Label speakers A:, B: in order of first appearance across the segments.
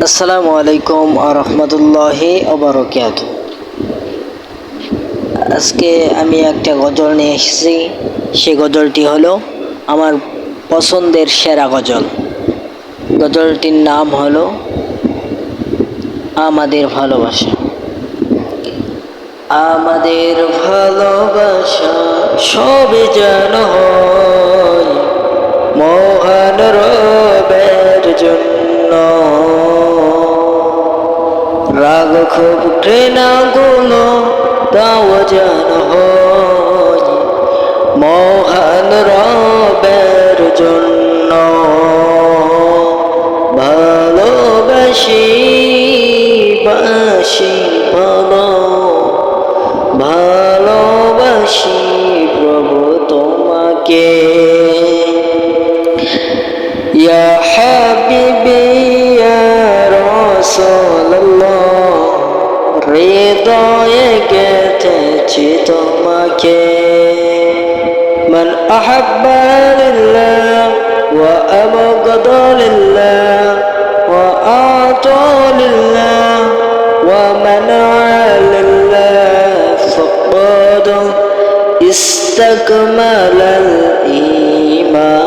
A: আসসালামু আলাইকুম আরহামতুল্লাহি ওবারাকাতুহু। আজকে আমি একটা গজল নিয়ে এসেছি। সেই গজলটি হলো আমার পছন্দের সেরা গজল। গজলটির নাম হলো আমাদের ভালোবাসা। আমাদের ভালোবাসা সবে যেন হয় মহান রবের জন্য, রাগ খুব ঘৃণাগুলো তাও যেন হয় মহান রবের জন্য। ভালোবাসি বাসি ভালো, ভালোবাসি প্রভু তোমাকে। ইয়া হাবিবি ইয়া রাসূলুল্লাহ, হৃদয়ে গেঁথেছি তোমাকে। মান আহাব্বা লিল্লাহ ওয়া আবগাদা লিল্লাহ ওয়া আতা লিল্লাহ ওয়া মানা লিল্লাহ ফাকাদ ইস্তাকমালাল ঈমান।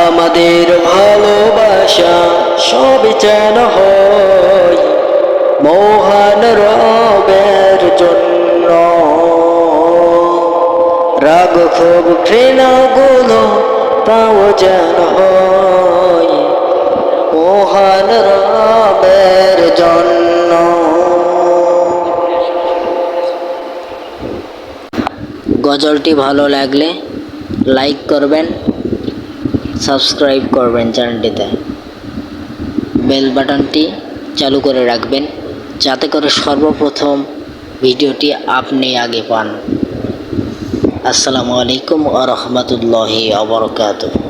A: আমাদের ভালোবাসা সবই যেন হয় মহান রবের জন্য, রাগ খুব ঘৃণাগুলো তাও যেন হয় মহান রবের জন্য। গজলটি ভালো লাগলে লাইক করবেন, সাবস্ক্রাইব করবেন চ্যানেলটিতে, বেল বাটনটি চালু করে রাখবেন যাতে করে সর্বপ্রথম ভিডিওটি আপনি আগে পান। আসসালামু আলাইকুম ওয়া রাহমাতুল্লাহি ওয়া বারাকাতুহু।